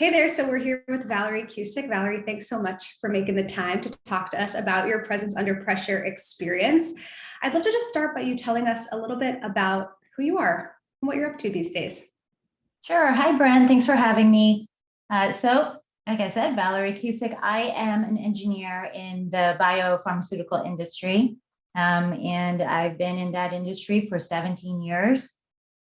Hey there. So we're here with Valerie Cusick. Valerie, thanks so much for making the time to talk to us about your presence under pressure experience. I'd love to just start by you telling us a little bit about who you are and what you're up to these days. Sure. Hi, Brenne. Thanks for having me. Like I said, Valerie Cusick, I am an engineer in the biopharmaceutical industry. And I've been in that industry for 17 years.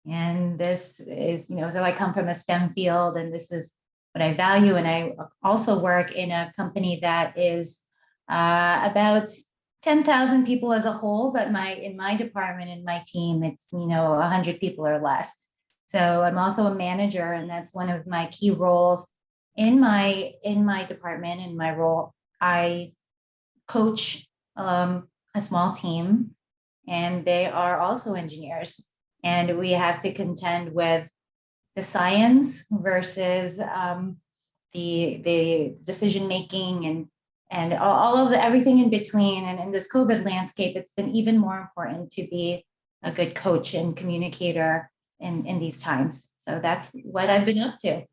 And this is, so I come from a STEM field, and this is what I value. And I also work in a company that is about 10,000 people as a whole, but in my department, in my team, it's 100 people or less. So I'm also a manager, and that's one of my key roles in my department. In my role, I coach a small team, and they are also engineers, and we have to contend with the science versus the decision making and all of everything in between. And in this COVID landscape, it's been even more important to be a good coach and communicator in these times. So that's what I've been up to.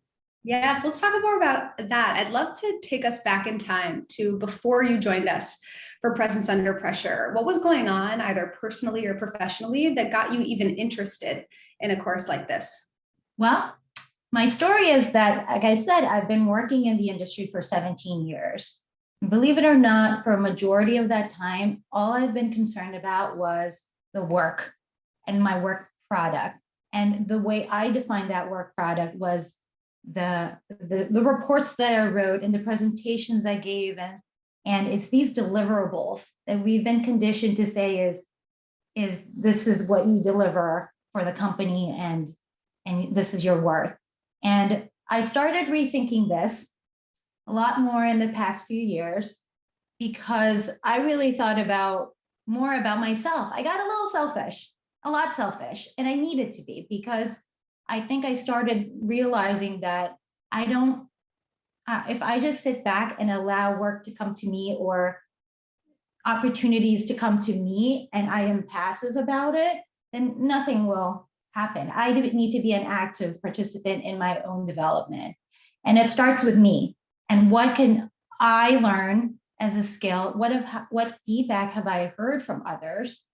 Yes, let's talk more about that. I'd love to take us back in time to before you joined us for Presence Under Pressure. What was going on, either personally or professionally, that got you even interested in a course like this? Well, my story is that, like I said, I've been working in the industry for 17 years. Believe it or not, for a majority of that time, all I've been concerned about was the work and my work product. And the way I defined that work product was the reports that I wrote and the presentations I gave, and it's these deliverables that we've been conditioned to say is this is what you deliver for the company, and this is your worth. And I started rethinking this a lot more in the past few years, because I really thought more about myself. I got a little selfish, a lot selfish, and I needed to be, because I think I started realizing that I don't, if I just sit back and allow work to come to me or opportunities to come to me and I am passive about it, then nothing will happen. I need to be an active participant in my own development. And it starts with me. And what can I learn as a skill? What feedback have I heard from others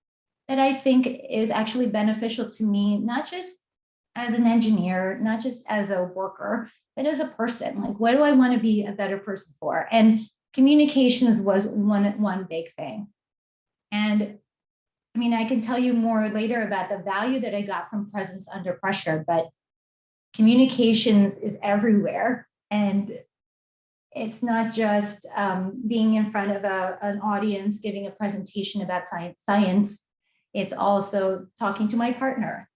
that I think is actually beneficial to me, not just as an engineer, not just as a worker, but as a person? Like, what do I want to be a better person for? And communications was one big thing. And I mean, I can tell you more later about the value that I got from Presence Under Pressure, but communications is everywhere. And it's not just being in front of an audience, giving a presentation about science. It's also talking to my partner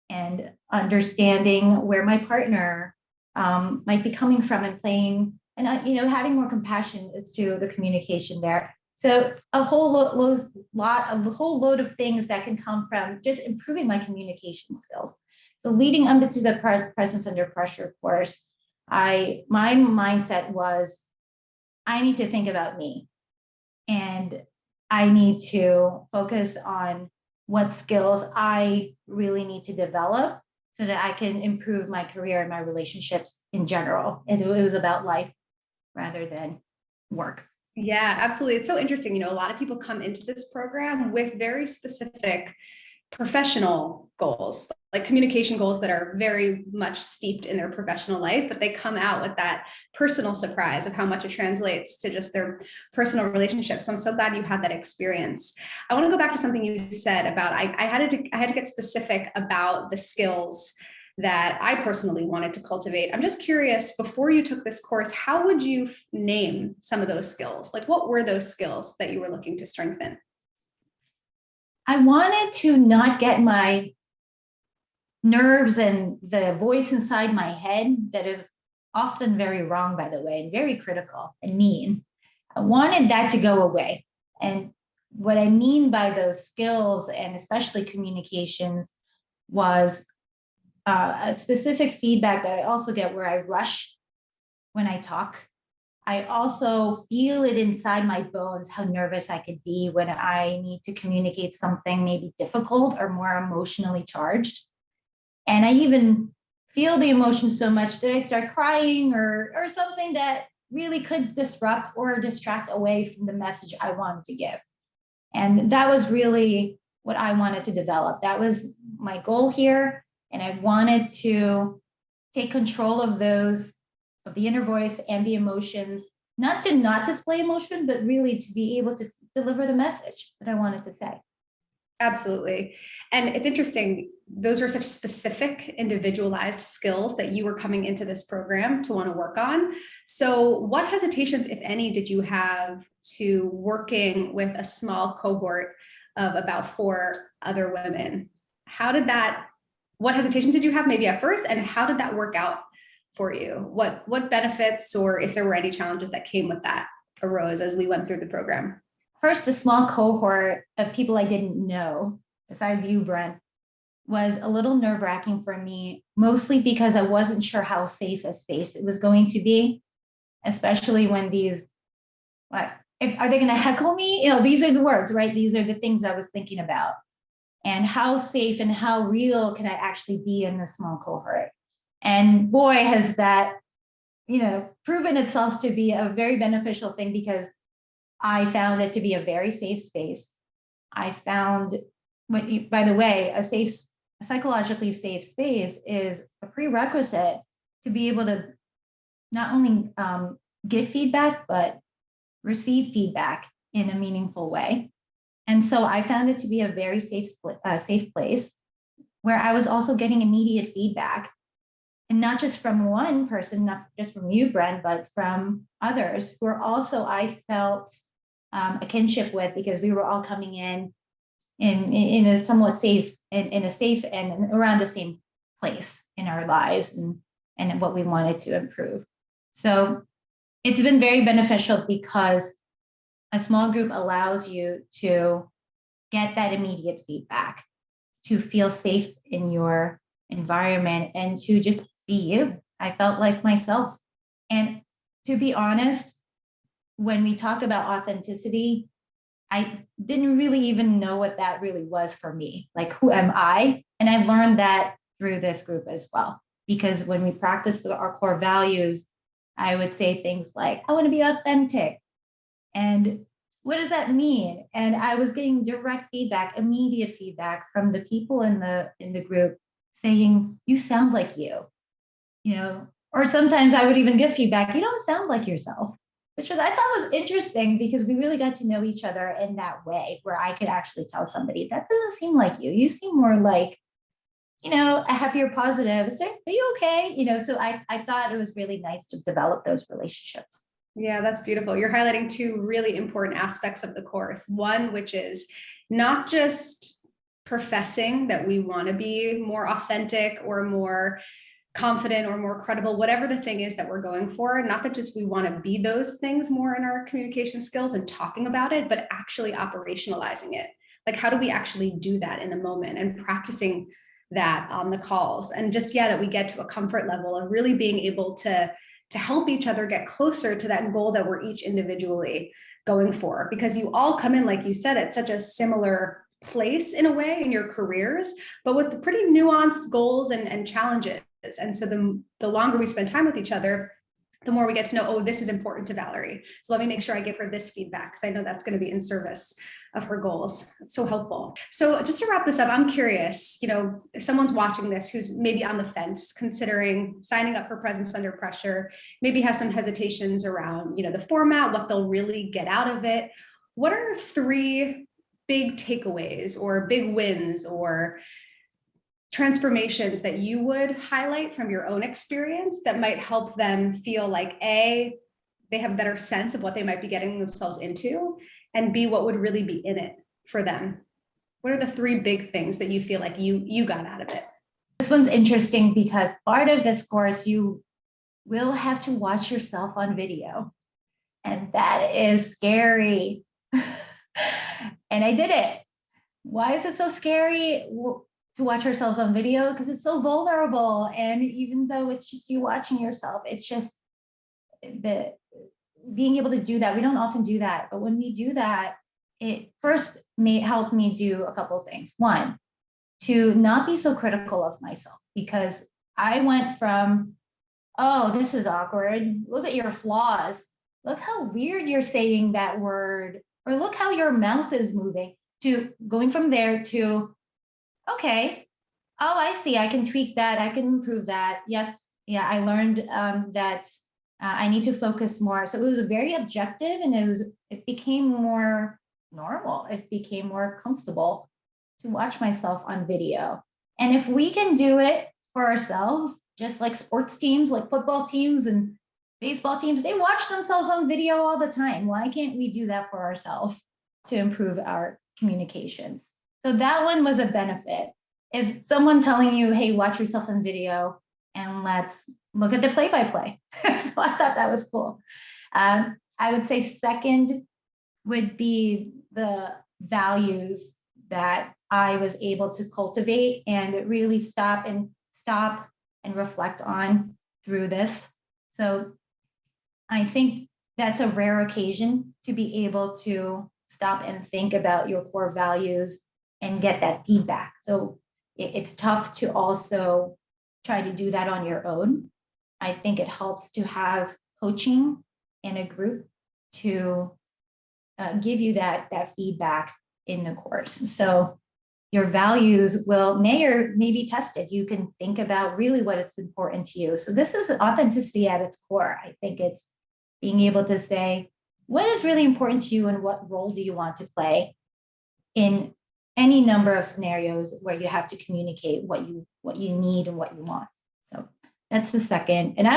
and understanding where my partner might be coming from, and playing, and having more compassion as to the communication there. So a whole load of things that can come from just improving my communication skills. So leading up to the Presence Under Pressure course, my mindset was, I need to think about me, and I need to focus on what skills I really need to develop so that I can improve my career and my relationships in general. And it was about life rather than work. Yeah, absolutely. It's so interesting. A lot of people come into this program with very specific professional goals, like communication goals that are very much steeped in their professional life, but they come out with that personal surprise of how much it translates to just their personal relationships. So I'm so glad you had that experience. I want to go back to something you said about, I had to get specific about the skills that I personally wanted to cultivate. I'm just curious, before you took this course, how would you name some of those skills? Like, what were those skills that you were looking to strengthen? I wanted to not get my nerves and the voice inside my head that is often very wrong, by the way, and very critical and mean. I wanted that to go away. And what I mean by those skills, and especially communications, was a specific feedback that I also get where I rush when I talk. I also feel it inside my bones how nervous I could be when I need to communicate something maybe difficult or more emotionally charged. And I even feel the emotion so much that I start crying or something that really could disrupt or distract away from the message I wanted to give. And that was really what I wanted to develop. That was my goal here. And I wanted to take control of the inner voice and the emotions, not to not display emotion, but really to be able to deliver the message that I wanted to say. Absolutely. And it's interesting, those are such specific individualized skills that you were coming into this program to want to work on. So what hesitations, if any, did you have to working with a small cohort of about 4 other women? What hesitations did you have maybe at first, and how did that work out for you? What benefits, or if there were any challenges that came with that, arose as we went through the program? First, a small cohort of people I didn't know, besides you, Brenne, was a little nerve-wracking for me, mostly because I wasn't sure how safe a space it was going to be, especially when are they going to heckle me? These are the words, right? These are the things I was thinking about. And how safe and how real can I actually be in this small cohort? And boy, has that, proven itself to be a very beneficial thing, because I found it to be a very safe space. I found, by the way, a psychologically safe space is a prerequisite to be able to not only give feedback, but receive feedback in a meaningful way. And so I found it to be a very safe place where I was also getting immediate feedback. And not just from one person, not just from you, Brenne, but from others who are also, I felt, a kinship with, because we were all coming in a somewhat safe, in a safe and around the same place in our lives and what we wanted to improve. So it's been very beneficial, because a small group allows you to get that immediate feedback, to feel safe in your environment, and to just be you. I felt like myself. And to be honest, when we talked about authenticity, I didn't really even know what that really was for me. Like, who am I? And I learned that through this group as well. Because when we practice our core values, I would say things like, I want to be authentic. And what does that mean? And I was getting direct feedback, immediate feedback from the people in the group saying, you sound like you, or sometimes I would even give feedback, you don't sound like yourself, which I thought was interesting, because we really got to know each other in that way, where I could actually tell somebody, that doesn't seem like you. You seem more like, a happier, positive. Are you okay? So I thought it was really nice to develop those relationships. Yeah, that's beautiful. You're highlighting 2 really important aspects of the course. One, which is not just professing that we want to be more authentic or more confident or more credible, whatever the thing is that we're going for. Not that just we want to be those things more in our communication skills and talking about it, but actually operationalizing it. Like, how do we actually do that in the moment, and practicing that on the calls, and just, that we get to a comfort level of really being able to help each other get closer to that goal that we're each individually going for. Because you all come in, like you said, at such a similar place in a way in your careers, but with the pretty nuanced goals and challenges. And so the longer we spend time with each other, the more we get to know, oh, this is important to Valerie, so let me make sure I give her this feedback, because I know that's going to be in service of her goals. It's so helpful. So just to wrap this up, I'm curious, if someone's watching this who's maybe on the fence, considering signing up for Presence Under Pressure, maybe has some hesitations around, the format, what they'll really get out of it. What are 3 big takeaways or big wins or transformations that you would highlight from your own experience that might help them feel like, A, they have a better sense of what they might be getting themselves into, and B, what would really be in it for them? What are the 3 big things that you feel like you got out of it? This one's interesting, because part of this course, you will have to watch yourself on video. And that is scary. And I did it. Why is it so scary to watch ourselves on video? Because it's so vulnerable. And even though it's just you watching yourself, it's just being able to do that. We don't often do that. But when we do that, it first may help me do a couple of things. One, to not be so critical of myself, because I went from, oh, this is awkward. Look at your flaws. Look how weird you're saying that word, or look how your mouth is moving, to going from there to, okay, oh, I see. I can tweak that. I can improve that. Yes. Yeah. I learned that I need to focus more. So it was very objective, and it became more normal. It became more comfortable to watch myself on video. And if we can do it for ourselves, just like sports teams, like football teams and baseball teams, they watch themselves on video all the time. Why can't we do that for ourselves to improve our communications? So that one was a benefit. Is someone telling you, hey, watch yourself on video and let's look at the play-by-play. So I thought that was cool. I would say second would be the values that I was able to cultivate and really stop and reflect on through this. So I think that's a rare occasion to be able to stop and think about your core values and get that feedback. So it's tough to also try to do that on your own. I think it helps to have coaching in a group to give you that feedback in the course. So your values may be tested. You can think about really what is important to you. So this is authenticity at its core. I think it's being able to say, what is really important to you and what role do you want to play in any number of scenarios where you have to communicate what you need and what you want. So that's the second. And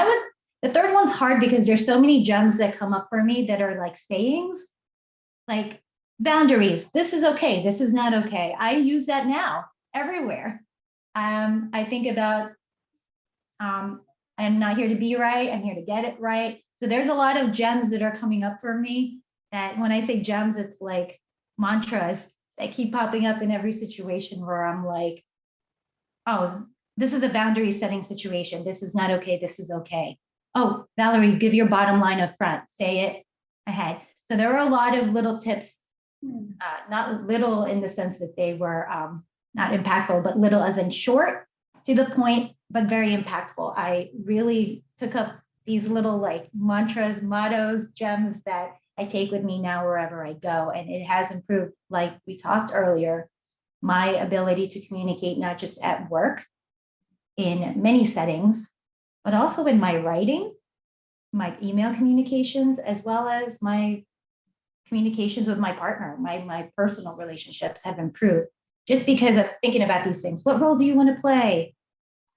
the third one's hard because there's so many gems that come up for me that are like sayings, like boundaries. This is okay. This is not okay. I use that now everywhere. I think about, I'm not here to be right. I'm here to get it right. So there's a lot of gems that are coming up for me that when I say gems, it's like mantras that keep popping up in every situation where I'm like, oh, this is a boundary setting situation. This is not okay. This is okay. Oh, Valerie, give your bottom line up front. Say it ahead. So there were a lot of little tips, not little in the sense that they were not impactful, but little as in short, to the point, but very impactful. I really took up these little like mantras, mottos, gems that I take with me now wherever I go. And it has improved, like we talked earlier, my ability to communicate, not just at work in many settings, but also in my writing, my email communications, as well as my communications with my partner. My personal relationships have improved just because of thinking about these things. What role do you want to play?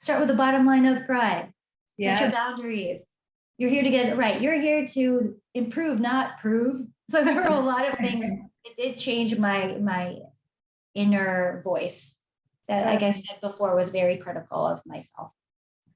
Start with the bottom line up front. Set your boundaries. You're here to get it right. You're here to improve, not prove. So there were a lot of things. It did change my inner voice that, like I said before, was very critical of myself.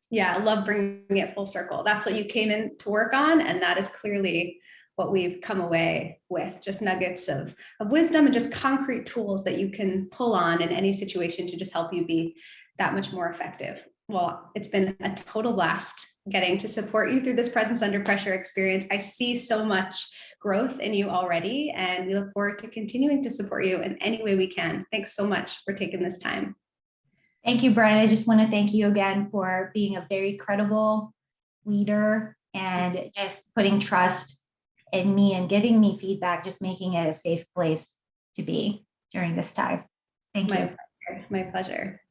Yeah, I love bringing it full circle. That's what you came in to work on. And that is clearly what we've come away with, just nuggets of wisdom and just concrete tools that you can pull on in any situation to just help you be that much more effective. Well, it's been a total blast getting to support you through this presence under pressure experience. I see so much growth in you already, and we look forward to continuing to support you in any way we can. Thanks so much for taking this time. Thank you, Brenne. I just want to thank you again for being a very credible leader and just putting trust in me and giving me feedback, just making it a safe place to be during this time. Thank you. My pleasure.